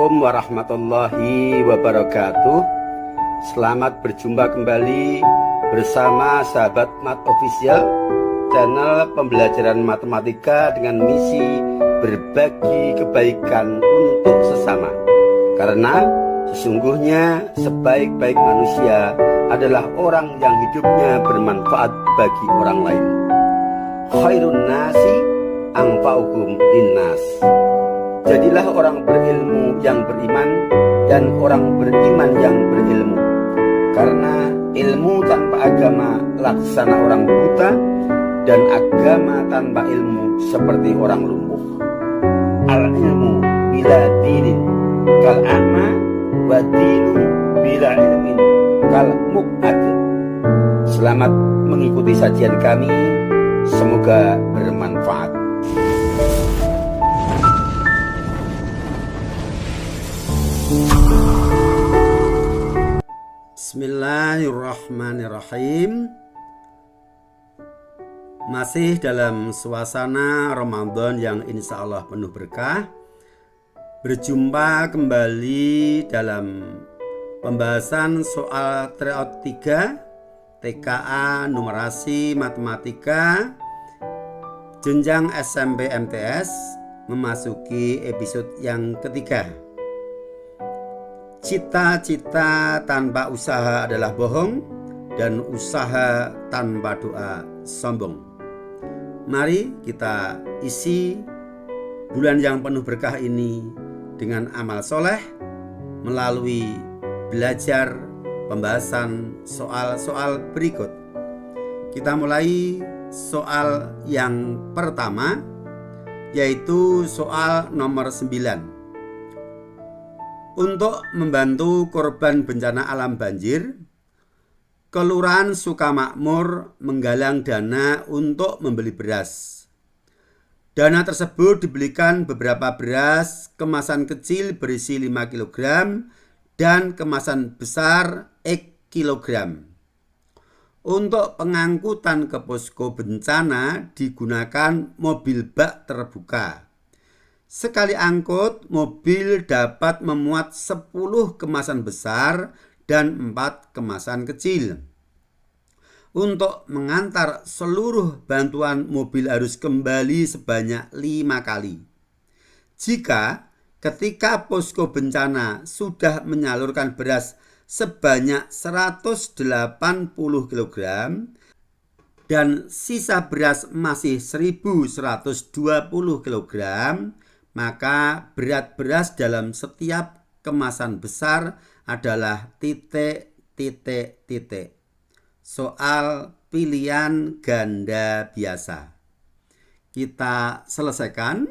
Assalamualaikum warahmatullahi wabarakatuh. Selamat berjumpa kembali bersama sahabat Mat Official, channel pembelajaran matematika dengan misi berbagi kebaikan untuk sesama. Karena sesungguhnya sebaik-baik manusia adalah orang yang hidupnya bermanfaat bagi orang lain. Khairun nasi anfa'uhum linnas. Jadilah orang berilmu yang beriman dan orang beriman yang berilmu. Karena ilmu tanpa agama laksana orang buta, dan agama tanpa ilmu seperti orang lumpuh. Al-ilmu bila dinin kal a'ma, wa dinu bila ilmin kal muqad. Selamat mengikuti sajian kami, semoga bermanfaat. Bismillahirrahmanirrahim. Masih dalam suasana Ramadan yang insya Allah penuh berkah. Berjumpa kembali dalam pembahasan soal tryout 3 TKA numerasi matematika jenjang SMP MTS, memasuki episode yang ketiga. Cita-cita tanpa usaha adalah bohong, dan usaha tanpa doa sombong. Mari kita isi bulan yang penuh berkah ini dengan amal soleh melalui belajar pembahasan soal-soal berikut. Kita mulai soal yang pertama, yaitu soal nomor 9. Untuk membantu korban bencana alam banjir, Kelurahan Sukamakmur menggalang dana untuk membeli beras. Dana tersebut dibelikan beberapa beras kemasan kecil berisi 5 kg dan kemasan besar X kilogram. Untuk pengangkutan ke posko bencana digunakan mobil bak terbuka. Sekali angkut, mobil dapat memuat 10 kemasan besar dan 4 kemasan kecil. Untuk mengantar seluruh bantuan, mobil harus kembali sebanyak 5 kali. Jika ketika posko bencana sudah menyalurkan beras sebanyak 180 kg dan sisa beras masih 1120 kg, maka berat beras dalam setiap kemasan besar adalah titik. Soal pilihan ganda biasa. Kita selesaikan.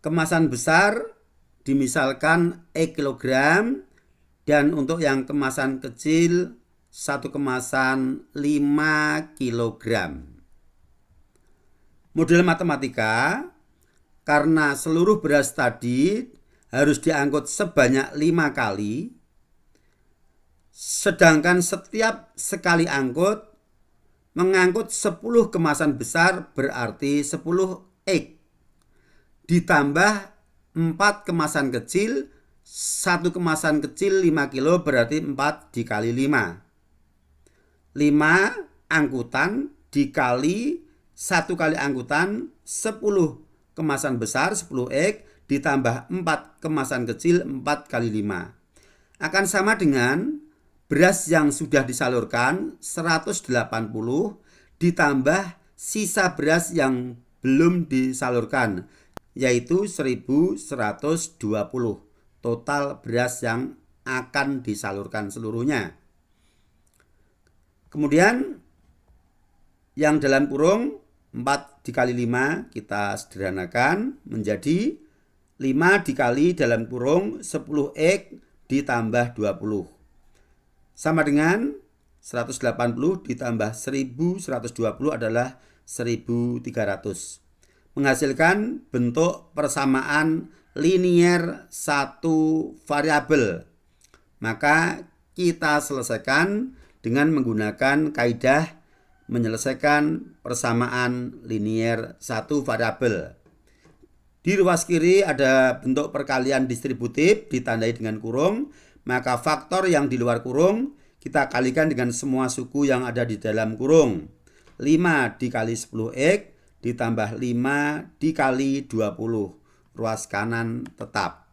Kemasan besar dimisalkan X kilogram, dan untuk yang kemasan kecil satu kemasan 5 kilogram. Model matematika, karena seluruh beras tadi harus diangkut sebanyak 5 kali, sedangkan setiap sekali angkut mengangkut 10 kemasan besar berarti 10 X. Ditambah 4 kemasan kecil, satu kemasan kecil 5 kilo berarti 4 dikali 5. 5 angkutan dikali 1 kali angkutan 10 kemasan besar 10 X ditambah 4 kemasan kecil 4 kali 5 akan sama dengan beras yang sudah disalurkan 180 ditambah sisa beras yang belum disalurkan, yaitu 1120. Total beras yang akan disalurkan seluruhnya. Kemudian yang dalam kurung 4 dikali 5 kita sederhanakan menjadi 5 dikali dalam kurung 10X ditambah 20. Sama dengan 180 ditambah 1120 adalah 1300. Menghasilkan bentuk persamaan linier satu variabel. Maka kita selesaikan dengan menggunakan kaidah menyelesaikan persamaan linier satu variabel. Di ruas kiri ada bentuk perkalian distributif ditandai dengan kurung, maka faktor yang di luar kurung kita kalikan dengan semua suku yang ada di dalam kurung. 5 dikali 10x ditambah 5 dikali 20. Ruas kanan tetap.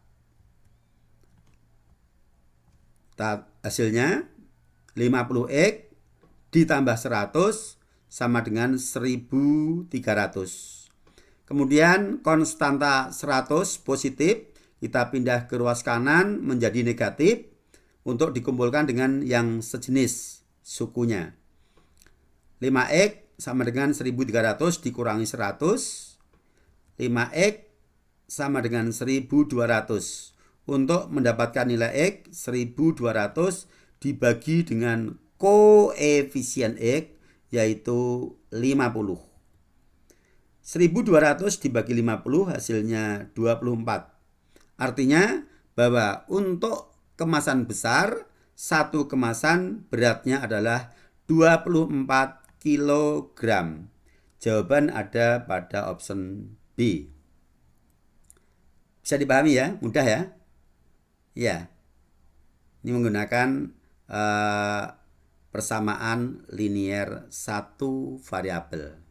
Hasilnya 50x ditambah 100 sama dengan 1300. Kemudian konstanta 100 positif kita pindah ke ruas kanan menjadi negatif untuk dikumpulkan dengan yang sejenis sukunya. 5x sama dengan 1300 dikurangi 100. 5x sama dengan 1200. Untuk mendapatkan nilai x, 1200 dibagi dengan koefisien x yaitu 50. 1200 dibagi 50 hasilnya 24. Artinya bahwa untuk kemasan besar, satu kemasan beratnya adalah 24 kg. Jawaban ada pada option B. Bisa dipahami ya? Mudah ya? Ya. Ini menggunakan persamaan linier satu variabel.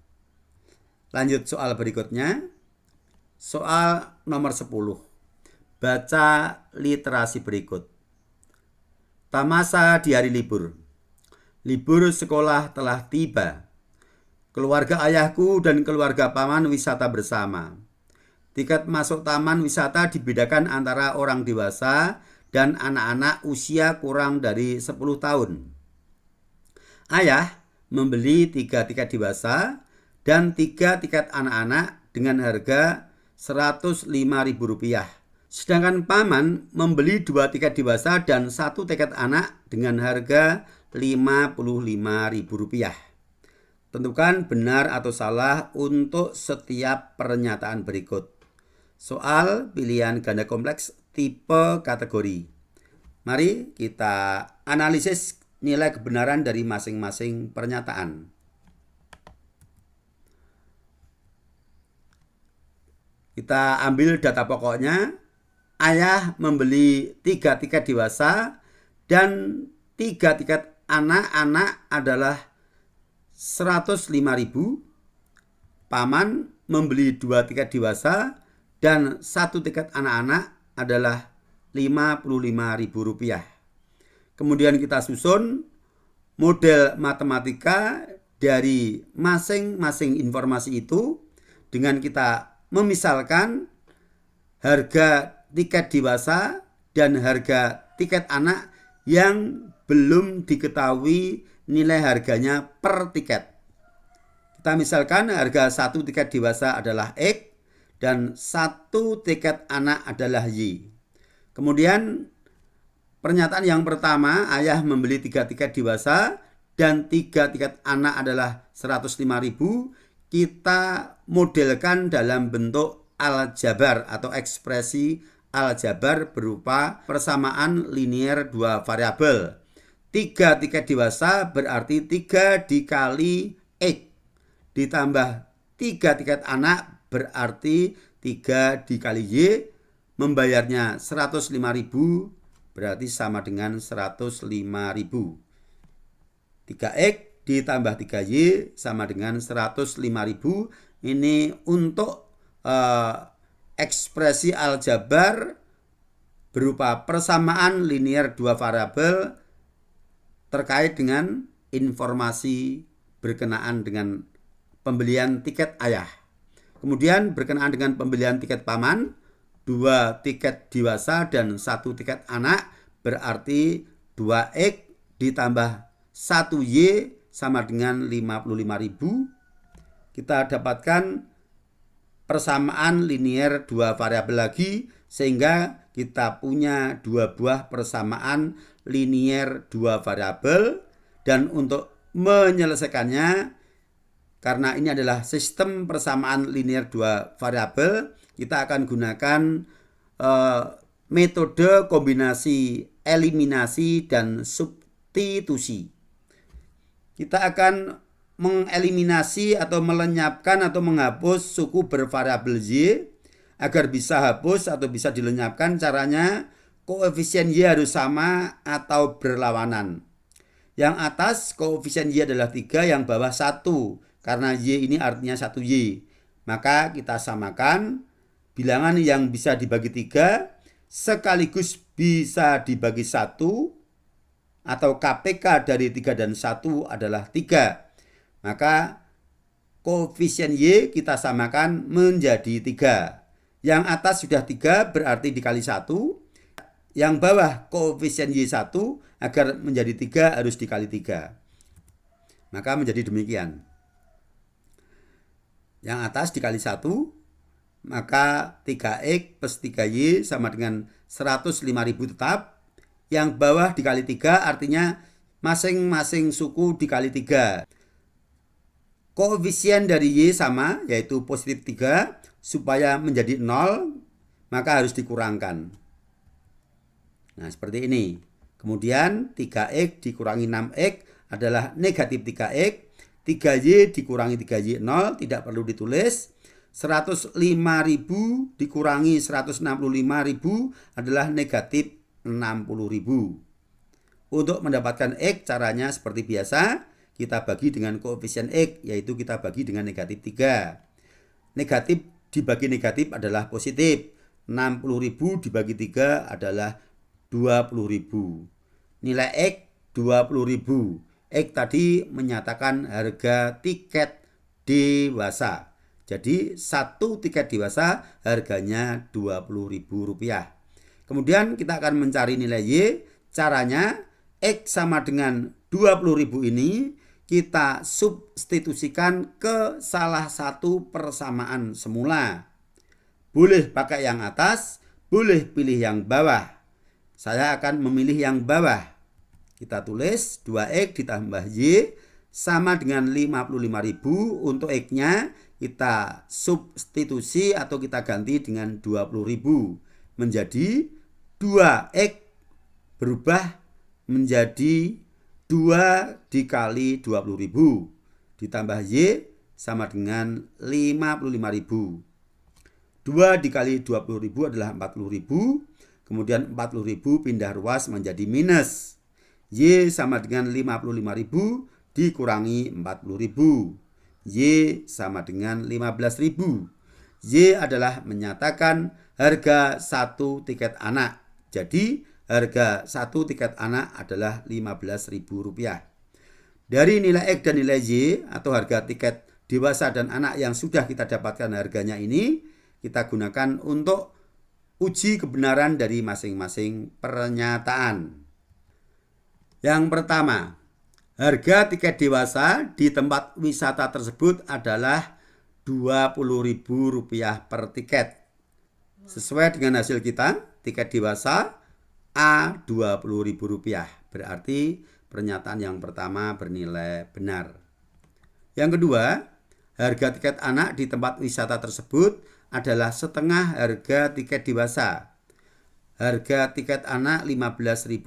Lanjut soal berikutnya. Soal nomor 10. Baca literasi berikut. Tamasa di hari libur. Libur sekolah telah tiba. Keluarga ayahku dan keluarga paman wisata bersama. Tiket masuk taman wisata dibedakan antara orang dewasa dan anak-anak usia kurang dari 10 tahun. Ayah membeli 3 tiket dewasa dan 3 tiket anak-anak dengan harga Rp105.000. Sedangkan paman membeli 2 tiket dewasa dan 1 tiket anak dengan harga Rp55.000. Tentukan benar atau salah untuk setiap pernyataan berikut. Soal pilihan ganda kompleks tipe kategori. Mari kita analisis nilai kebenaran dari masing-masing pernyataan. Kita ambil data pokoknya. Ayah membeli 3 tiket dewasa dan 3 tiket anak-anak adalah Rp105.000. Paman membeli 2 tiket dewasa dan 1 tiket anak-anak adalah Rp55.000. Kemudian kita susun model matematika dari masing-masing informasi itu dengan kita memisalkan harga tiket dewasa dan harga tiket anak yang belum diketahui nilai harganya per tiket. Kita misalkan harga 1 tiket dewasa adalah X dan 1 tiket anak adalah Y. Kemudian pernyataan yang pertama, ayah membeli 3 tiket dewasa dan 3 tiket anak adalah Rp105.000. Kita modelkan dalam bentuk aljabar atau ekspresi aljabar berupa persamaan linier 2 variabel. 3 tiket dewasa berarti 3 dikali X ditambah 3 tiket anak berarti 3 dikali Y, membayarnya Rp105.000 berarti sama dengan Rp105.000. 3X ditambah 3Y sama dengan Rp105.000. Ini untuk ekspresi aljabar berupa persamaan linier 2 variabel terkait dengan informasi berkenaan dengan pembelian tiket ayah. Kemudian berkenaan dengan pembelian tiket paman, 2 tiket dewasa dan 1 tiket anak berarti 2X ditambah 1Y sama dengan Rp55.000. Kita dapatkan persamaan linier 2 variabel lagi sehingga kita punya 2 buah persamaan linier 2 variabel. Dan untuk menyelesaikannya, karena ini adalah sistem persamaan linier 2 variabel, kita akan gunakan metode kombinasi eliminasi dan substitusi. Kita akan mengeliminasi atau melenyapkan atau menghapus suku bervariabel Y Agar bisa hapus atau bisa dilenyapkan, caranya koefisien Y harus sama atau berlawanan. Yang atas koefisien Y adalah 3, yang bawah 1. Karena Y ini artinya 1Y. Maka kita samakan bilangan yang bisa dibagi 3 sekaligus bisa dibagi 1, atau KPK dari 3 dan 1 adalah 3. Maka koefisien Y kita samakan menjadi 3. Yang atas sudah 3 berarti dikali 1. Yang bawah koefisien Y1 agar menjadi 3 harus dikali 3. Maka menjadi demikian. Yang atas dikali 1, maka 3X plus 3Y sama dengan 105.000 tetap. Yang bawah dikali 3 artinya masing-masing suku dikali 3. Koefisien dari Y sama, yaitu positif 3. Supaya menjadi 0, maka harus dikurangkan. Nah, seperti ini. Kemudian 3X dikurangi 6X adalah negatif 3X. 3Y dikurangi 3Y 0, tidak perlu ditulis. 105.000 dikurangi 165.000 adalah negatif 60.000. Untuk mendapatkan X, caranya seperti biasa. Kita bagi dengan koefisien X, yaitu kita bagi dengan negatif 3. Negatif dibagi negatif adalah positif. 60.000 dibagi 3 adalah 20.000. Nilai X 20.000. X tadi menyatakan harga tiket dewasa. Jadi satu tiket dewasa harganya Rp20.000. Kemudian kita akan mencari nilai Y. Caranya X sama dengan 20.000 ini kita substitusikan ke salah satu persamaan semula. Boleh pakai yang atas, boleh pilih yang bawah. Saya akan memilih yang bawah. Kita tulis 2X ditambah Y sama dengan 55.000. Untuk X-nya kita substitusi atau kita ganti dengan 20.000. Menjadi 2X berubah menjadi 2 dikali 20.000 ditambah Y sama dengan 55.000. 2 dikali 20.000 adalah 40.000. Kemudian 40.000 pindah ruas menjadi minus. Y sama dengan 55.000 dikurangi 40.000. Y sama dengan 15.000. Y adalah menyatakan harga satu tiket anak. Jadi harga satu tiket anak adalah Rp15.000. Dari nilai X dan nilai Y atau harga tiket dewasa dan anak yang sudah kita dapatkan harganya ini, kita gunakan untuk uji kebenaran dari masing-masing pernyataan. Yang pertama, harga tiket dewasa di tempat wisata tersebut adalah Rp20.000 per tiket. Sesuai dengan hasil kita, tiket dewasa A Rp20.000. Berarti pernyataan yang pertama bernilai benar. Yang kedua, harga tiket anak di tempat wisata tersebut adalah setengah harga tiket dewasa. Harga tiket anak Rp15.000,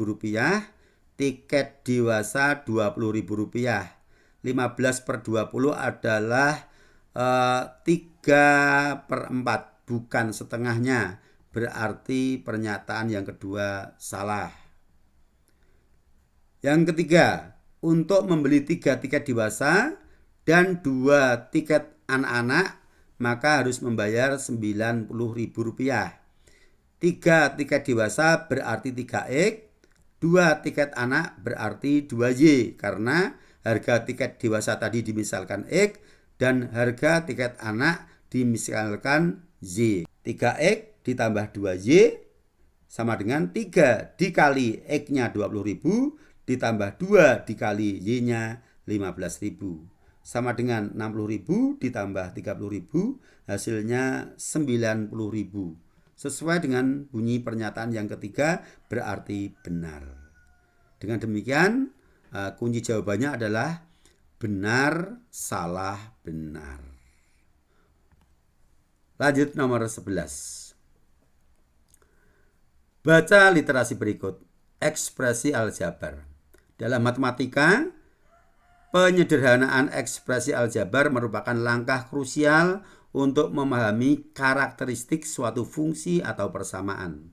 tiket dewasa Rp20.000. 15 per 20 adalah 3/4, bukan setengahnya. Berarti pernyataan yang kedua salah. Yang ketiga, untuk membeli 3 tiket dewasa dan 2 tiket anak-anak, maka harus membayar Rp90.000. 3 tiket dewasa berarti 3X, 2 tiket anak berarti 2Y, karena harga tiket dewasa tadi dimisalkan X dan harga tiket anak dimisalkan Y. 3X ditambah 2Y sama dengan 3 dikali X-nya 20.000 ditambah 2 dikali Y-nya 15.000. Sama dengan 60.000 ditambah 30.000, hasilnya 90.000. Sesuai dengan bunyi pernyataan yang ketiga, berarti benar. Dengan demikian, kunci jawabannya adalah benar, salah, benar. Lanjut nomor 11. Baca literasi berikut. Ekspresi aljabar. Dalam matematika, penyederhanaan ekspresi aljabar merupakan langkah krusial untuk memahami karakteristik suatu fungsi atau persamaan.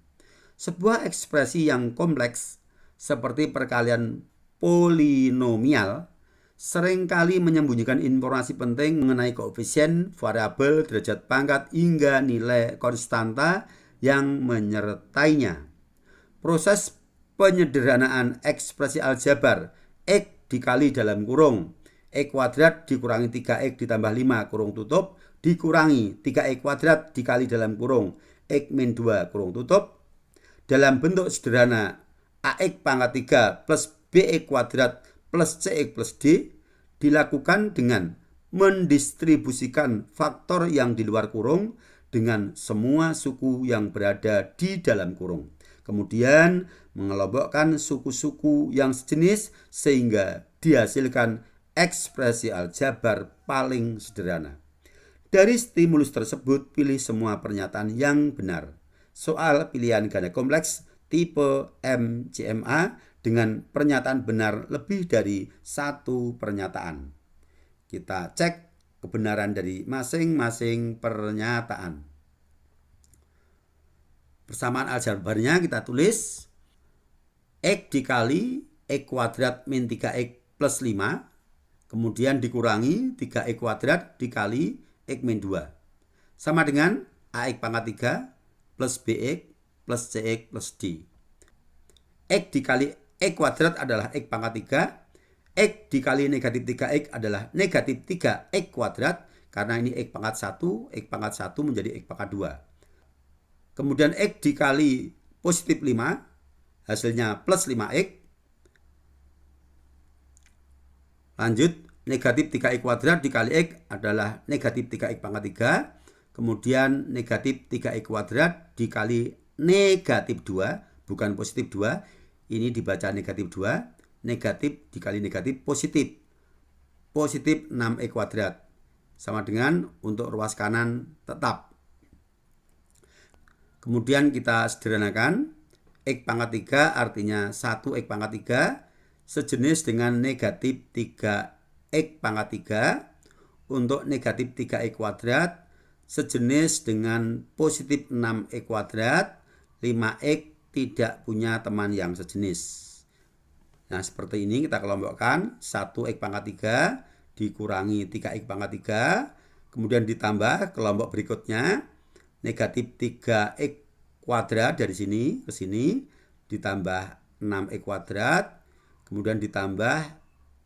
Sebuah ekspresi yang kompleks seperti perkalian polinomial seringkali menyembunyikan informasi penting mengenai koefisien, variabel, derajat pangkat, hingga nilai konstanta yang menyertainya. Proses penyederhanaan ekspresi aljabar X dikali dalam kurung X kuadrat dikurangi 3X ditambah 5 kurung tutup dikurangi 3X kuadrat dikali dalam kurung X min 2 kurung tutup dalam bentuk sederhana AX pangkat 3 plus BX kuadrat plus CX plus D dilakukan dengan mendistribusikan faktor yang di luar kurung dengan semua suku yang berada di dalam kurung. Kemudian mengelompokkan suku-suku yang sejenis sehingga dihasilkan ekspresi aljabar paling sederhana. Dari stimulus tersebut, pilih semua pernyataan yang benar. Soal pilihan ganda kompleks tipe MCMA dengan pernyataan benar lebih dari satu pernyataan. Kita cek kebenaran dari masing-masing pernyataan. Persamaan aljabarnya kita tulis X dikali X kuadrat min 3X plus 5, kemudian dikurangi 3X kuadrat dikali X min 2. Sama dengan AX pangkat 3 plus BX plus CX plus D. X dikali X kuadrat adalah X pangkat 3. X dikali negatif 3X adalah negatif 3X kuadrat. Karena ini X pangkat 1, X pangkat 1 menjadi X pangkat 2. Kemudian X dikali positif 5, hasilnya plus 5X. Lanjut, negatif 3X kuadrat dikali X adalah negatif 3X pangkat 3. Kemudian negatif 3X kuadrat dikali negatif 2, bukan positif 2. Ini dibaca negatif 2. Negatif dikali negatif positif. Positif 6X kuadrat. Sama dengan untuk ruas kanan tetap. Kemudian kita sederhanakan. X pangkat 3 artinya 1X pangkat 3 sejenis dengan negatif 3X pangkat 3. Untuk negatif 3X kuadrat sejenis dengan positif 6X kuadrat. 5X tidak punya teman yang sejenis. Nah, seperti ini kita kelompokkan 1X pangkat 3 dikurangi 3X pangkat 3. Kemudian ditambah kelompok berikutnya negatif 3X kuadrat dari sini ke sini ditambah 6X kuadrat. Kemudian ditambah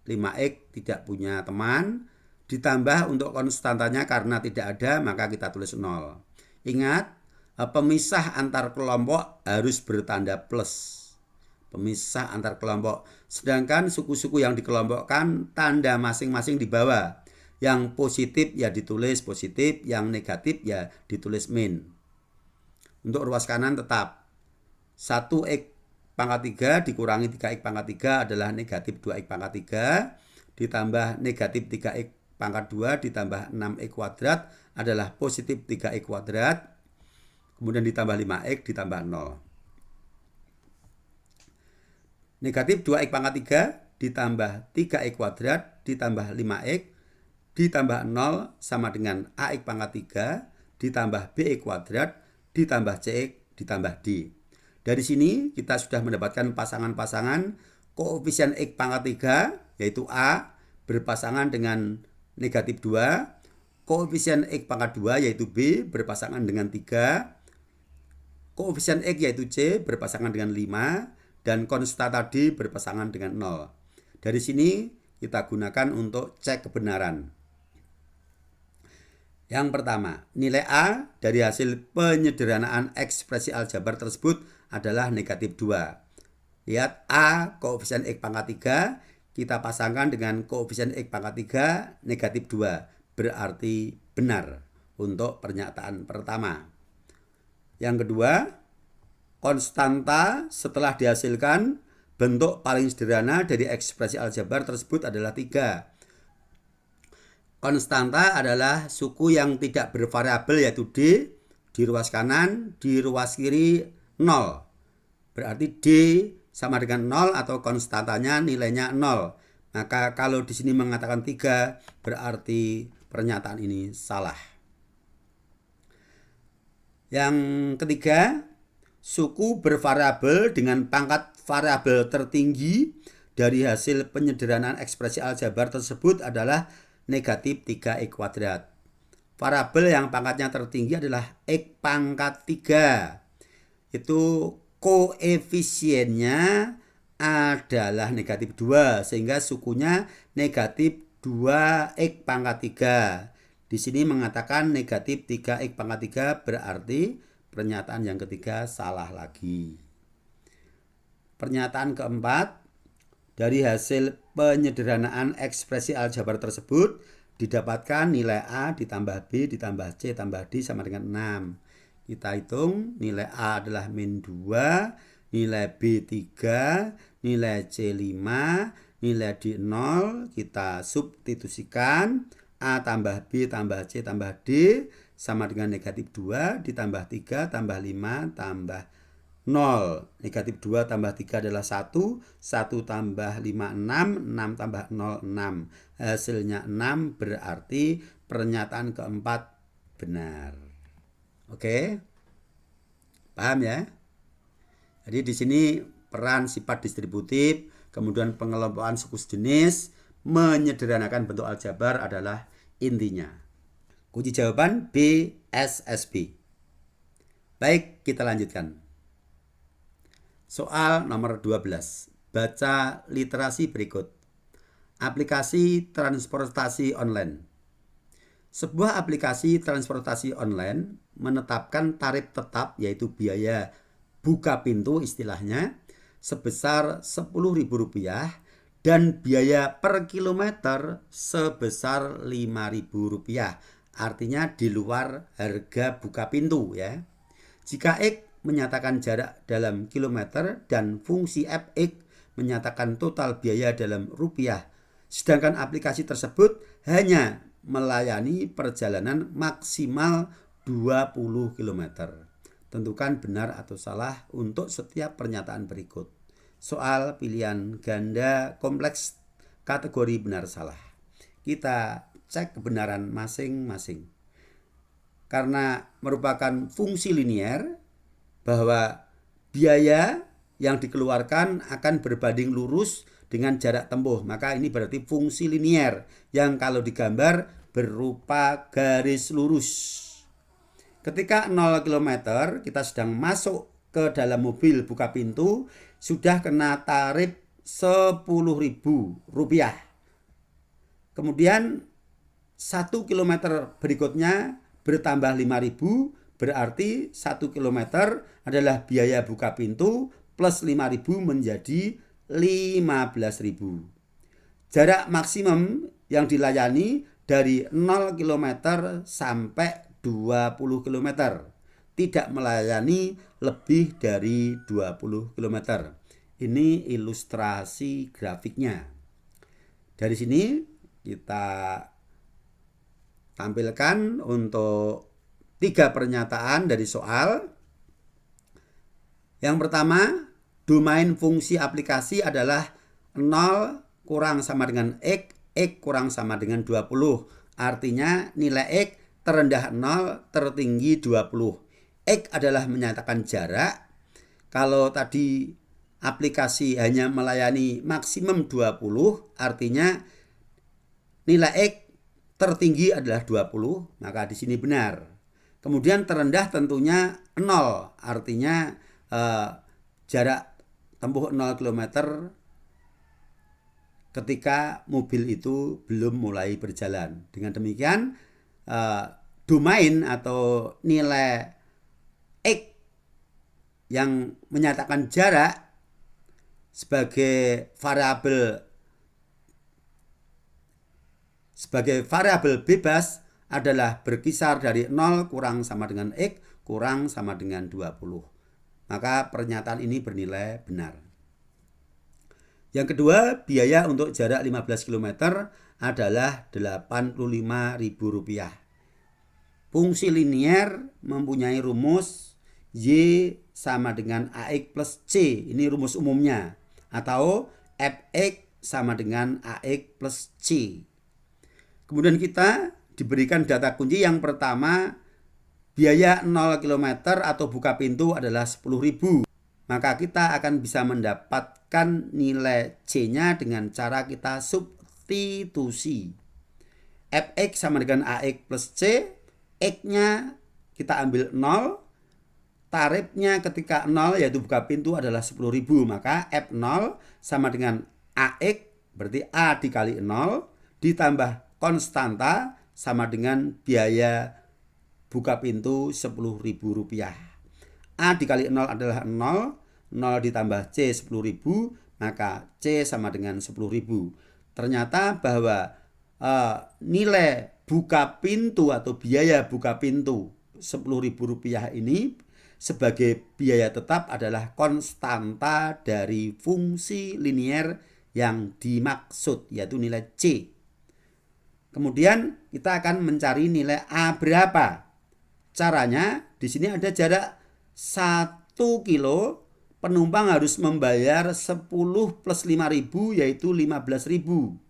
5X tidak punya teman. Ditambah untuk konstantanya karena tidak ada maka kita tulis 0. Ingat, pemisah antar kelompok harus bertanda plus. Pemisah antar kelompok. Sedangkan suku-suku yang dikelompokkan tanda masing-masing di bawah. Yang positif ya ditulis positif, yang negatif ya ditulis min. Untuk ruas kanan tetap 1X pangkat 3 dikurangi 3X pangkat 3 adalah negatif 2X pangkat 3. Ditambah negatif 3X pangkat 2 ditambah 6X kuadrat adalah positif 3X kuadrat. Kemudian ditambah 5X ditambah 0. Negatif 2X pangkat 3 ditambah 3X kuadrat ditambah 5X ditambah 0 sama dengan AX pangkat 3 ditambah BX kuadrat ditambah CX ditambah D. Dari sini kita sudah mendapatkan pasangan-pasangan koefisien X pangkat 3 yaitu A berpasangan dengan negatif 2. Koefisien X pangkat 2 yaitu B berpasangan dengan 3. Koefisien X yaitu C berpasangan dengan 5. Dan konstanta D berpasangan dengan 0. Dari sini kita gunakan untuk cek kebenaran. Yang pertama, nilai A dari hasil penyederhanaan ekspresi aljabar tersebut adalah negatif 2. Lihat A koefisien X pangkat 3 kita pasangkan dengan koefisien X pangkat 3 negatif 2. Berarti benar untuk pernyataan pertama. Yang kedua, konstanta setelah dihasilkan bentuk paling sederhana dari ekspresi aljabar tersebut adalah 3. Konstanta adalah suku yang tidak bervariabel yaitu D di ruas kanan, di ruas kiri 0. Berarti D sama dengan 0 atau konstantanya nilainya 0. Maka kalau di sini mengatakan 3 berarti pernyataan ini salah. Yang ketiga, suku bervariabel dengan pangkat variabel tertinggi dari hasil penyederhanaan ekspresi aljabar tersebut adalah negatif 3x kuadrat. Variabel yang pangkatnya tertinggi adalah x pangkat 3. Itu koefisiennya adalah negatif 2, sehingga sukunya negatif 2x pangkat 3. Di sini mengatakan negatif 3x pangkat 3 berarti pernyataan yang ketiga salah lagi. Pernyataan keempat, dari hasil penyederhanaan ekspresi aljabar tersebut didapatkan nilai A ditambah B ditambah C tambah D sama dengan 6. Kita hitung nilai A adalah min 2, nilai B 3, nilai C 5, nilai D 0. Kita substitusikan A tambah B tambah C tambah D sama dengan negatif 2 ditambah 3 tambah 5 tambah 0. Negatif 2 tambah 3 adalah 1, 1 tambah 5 6, 6 tambah 0 6. Hasilnya 6, berarti pernyataan keempat benar. Oke. Paham ya? Jadi di sini peran sifat distributif, kemudian pengelompokan suku sejenis, menyederhanakan bentuk aljabar adalah intinya. Kunci jawaban B, S, B. Baik, kita lanjutkan. Soal nomor 12. Baca literasi berikut. Aplikasi transportasi online. Sebuah aplikasi transportasi online menetapkan tarif tetap, yaitu biaya buka pintu istilahnya, sebesar Rp10.000 dan biaya per kilometer sebesar Rp5.000. Artinya di luar harga buka pintu ya. Jika X menyatakan jarak dalam kilometer dan fungsi fx menyatakan total biaya dalam rupiah, sedangkan aplikasi tersebut hanya melayani perjalanan maksimal 20 km. Tentukan benar atau salah untuk setiap pernyataan berikut. Soal pilihan ganda kompleks kategori benar salah. Kita cek kebenaran masing-masing. Karena merupakan fungsi linier, bahwa biaya yang dikeluarkan akan berbanding lurus dengan jarak tempuh, maka ini berarti fungsi linier yang kalau digambar berupa garis lurus. Ketika 0 km kita sedang masuk ke dalam mobil buka pintu, sudah kena tarif Rp10.000. Kemudian 1 km berikutnya bertambah Rp5.000, berarti 1 km adalah biaya buka pintu plus Rp5.000 menjadi Rp15.000. Jarak maksimum yang dilayani dari 0 km sampai 20 km. Tidak melayani lebih dari 20 km. Ini ilustrasi grafiknya. Dari sini kita tampilkan untuk 3 pernyataan dari soal. Yang pertama, domain fungsi aplikasi adalah 0 kurang sama dengan X, X kurang sama dengan 20. Artinya nilai X terendah 0, tertinggi 20. X adalah menyatakan jarak. Kalau tadi aplikasi hanya melayani maksimum 20, artinya nilai X tertinggi adalah 20, maka di sini benar. Kemudian terendah tentunya 0, artinya jarak tempuh 0 km ketika mobil itu belum mulai berjalan. Dengan demikian domain atau nilai X yang menyatakan jarak sebagai variabel bebas adalah berkisar dari 0 kurang sama dengan X kurang sama dengan 20. Maka pernyataan ini bernilai benar. Yang kedua, biaya untuk jarak 15 km adalah Rp85.000. Fungsi linier mempunyai rumus Y sama dengan AX plus C. Ini rumus umumnya. Atau Fx sama dengan AX plus C. Kemudian kita diberikan data kunci yang pertama biaya 0 km atau buka pintu adalah 10.000. Maka kita akan bisa mendapatkan nilai C-nya dengan cara kita substitusi. Fx sama dengan AX plus C, X-nya kita ambil 0, tarifnya ketika 0 yaitu buka pintu adalah 10.000, maka F0 sama dengan AX berarti A dikali 0 ditambah konstanta sama dengan biaya buka pintu Rp10.000. A dikali 0 adalah 0, 0 ditambah C 10.000, maka C sama dengan 10.000. Ternyata bahwa nilai buka pintu atau biaya buka pintu Rp10.000 ini sebagai biaya tetap adalah konstanta dari fungsi linier yang dimaksud, yaitu nilai C. Kemudian kita akan mencari nilai A berapa. Caranya di sini ada jarak 1 kilo, penumpang harus membayar 10 plus 5.000 yaitu 15.000.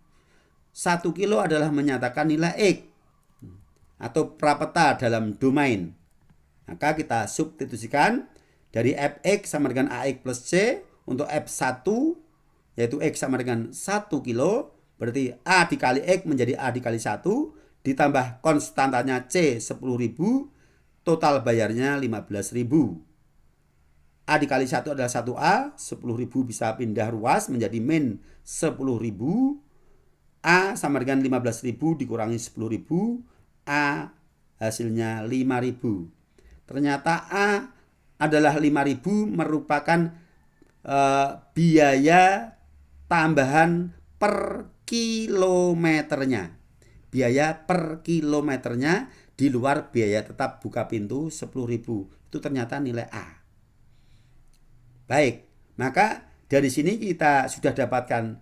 1 kilo adalah menyatakan nilai X atau prapeta dalam domain. Maka kita substitusikan dari Fx sama dengan AX plus C untuk F1 yaitu X sama dengan 1 kilo. Berarti A dikali X menjadi A dikali 1 ditambah konstantanya C 10.000, total bayarnya 15.000. A dikali 1 adalah 1A, 10.000 bisa pindah ruas menjadi min 10.000. A sama dengan 15.000 dikurangi 10.000, A hasilnya 5.000. Ternyata A adalah 5.000 merupakan biaya tambahan per kilometernya. Biaya per kilometernya di luar biaya tetap buka pintu 10.000. Itu ternyata nilai A. Baik, maka dari sini kita sudah dapatkan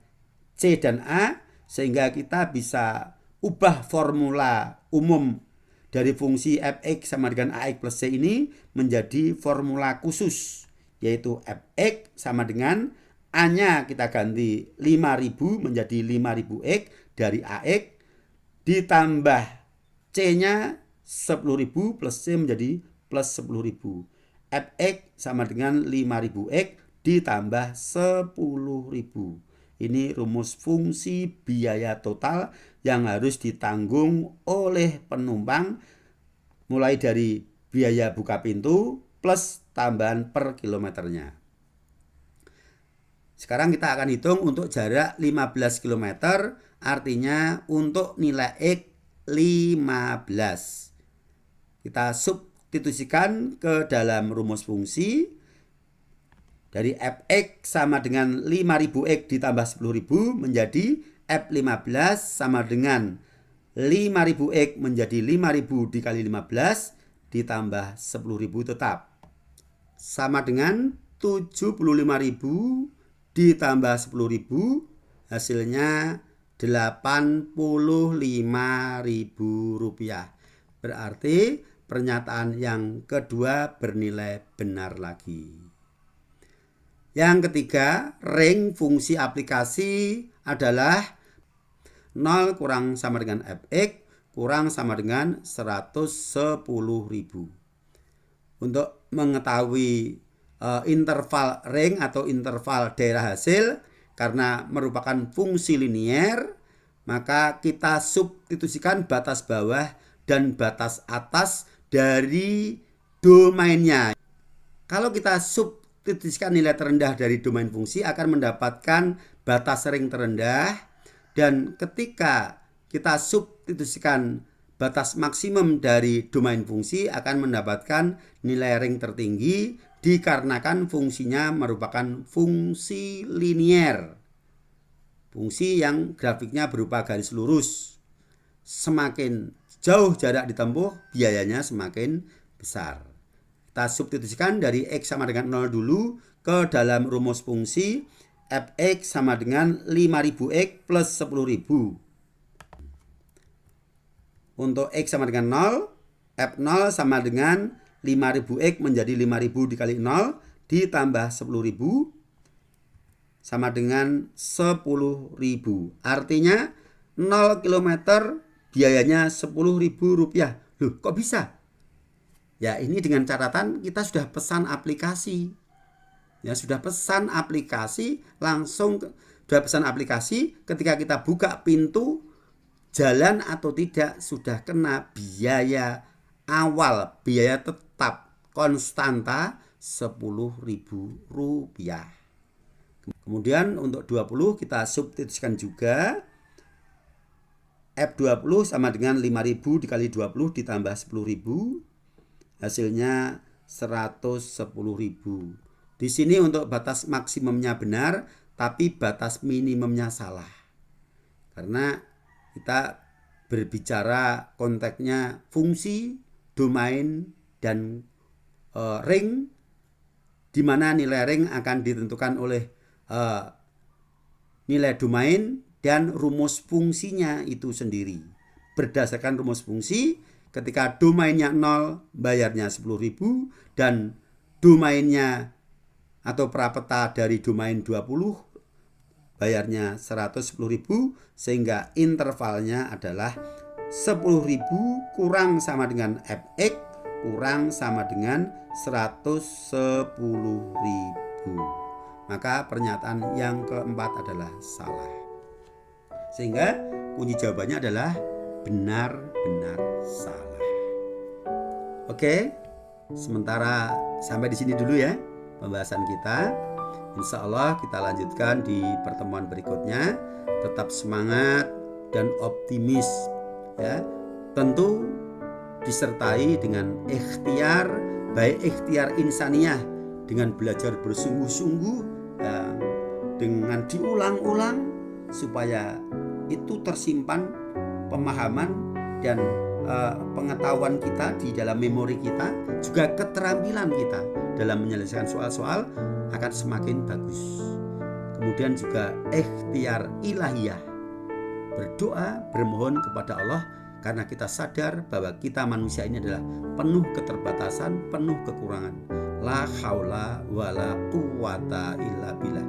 C dan A, sehingga kita bisa ubah formula umum dari fungsi Fx sama dengan AX plus C ini menjadi formula khusus, yaitu Fx sama dengan A-nya kita ganti 5.000 menjadi 5.000x dari AX ditambah C-nya 10.000 plus C menjadi plus 10.000. Fx sama dengan 5.000x ditambah 10.000. Ini rumus fungsi biaya total yang harus ditanggung oleh penumpang mulai dari biaya buka pintu plus tambahan per kilometernya. Sekarang kita akan hitung untuk jarak 15 km, artinya untuk nilai X 15. Kita substitusikan ke dalam rumus fungsi. Dari Fx sama dengan 5.000x ditambah 10.000 menjadi F15 sama dengan 5.000x menjadi 5.000 dikali 15 ditambah 10.000 tetap. Sama dengan 75.000 ditambah 10.000 hasilnya Rp85.000. Berarti pernyataan yang kedua bernilai benar lagi. Yang ketiga, ring fungsi aplikasi adalah 0 kurang sama dengan Fx kurang sama dengan 110.000. Untuk mengetahui interval ring atau interval daerah hasil karena merupakan fungsi linier, maka kita substitusikan batas bawah dan batas atas dari domainnya. Kalau kita substitusikan nilai terendah dari domain fungsi akan mendapatkan batas ring terendah, dan ketika kita substitusikan batas maksimum dari domain fungsi akan mendapatkan nilai ring tertinggi dikarenakan fungsinya merupakan fungsi linier. Fungsi yang grafiknya berupa garis lurus. Semakin jauh jarak ditempuh, biayanya semakin besar. Kita substitusikan dari X sama dengan 0 dulu ke dalam rumus fungsi. Fx sama dengan 5.000x plus 10.000. Untuk X sama dengan 0, F0 sama dengan 5.000x menjadi 5.000 dikali 0 ditambah 10.000 sama dengan 10.000. Artinya 0 km biayanya Rp10.000. Loh, kok bisa? Ya, ini dengan catatan kita sudah pesan aplikasi. Ya, sudah pesan aplikasi langsung sudah pesan aplikasi, ketika kita buka pintu jalan atau tidak sudah kena biaya awal, biaya tetap konstanta Rp10.000. Kemudian untuk 20 kita substitusikan juga. F20 sama dengan 5.000 dikali 20 ditambah 10.000, hasilnya 110.000. Di sini untuk batas maksimumnya benar, tapi batas minimumnya salah. Karena kita berbicara konteksnya fungsi, domain, dan ring, di mana nilai ring akan ditentukan oleh nilai domain dan rumus fungsinya itu sendiri. Berdasarkan rumus fungsi, ketika domainnya 0 bayarnya 10.000 dan domainnya atau prapeta dari domain 20 bayarnya 110.000, sehingga intervalnya adalah 10.000 kurang sama dengan fx kurang sama dengan 110.000. Maka pernyataan yang keempat adalah salah. Sehingga kunci jawabannya adalah benar-benar salah. Oke, sementara sampai di sini dulu ya pembahasan kita. Insya Allah kita lanjutkan di pertemuan berikutnya. Tetap semangat dan optimis ya. Tentu disertai dengan ikhtiar, baik ikhtiar insaniyah dengan belajar bersungguh-sungguh ya, dengan diulang-ulang supaya itu tersimpan pemahaman dan pengetahuan kita di dalam memori kita, juga keterampilan kita dalam menyelesaikan soal-soal akan semakin bagus. Kemudian juga ikhtiar ilahiyah, berdoa, bermohon kepada Allah, karena kita sadar bahwa kita manusia ini adalah penuh keterbatasan, penuh kekurangan. La haula wala quwata illa billah.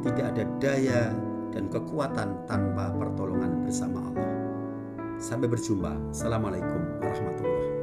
Tidak ada daya dan kekuatan tanpa pertolongan bersama Allah. Sampai berjumpa. Assalamualaikum warahmatullahi wabarakatuh.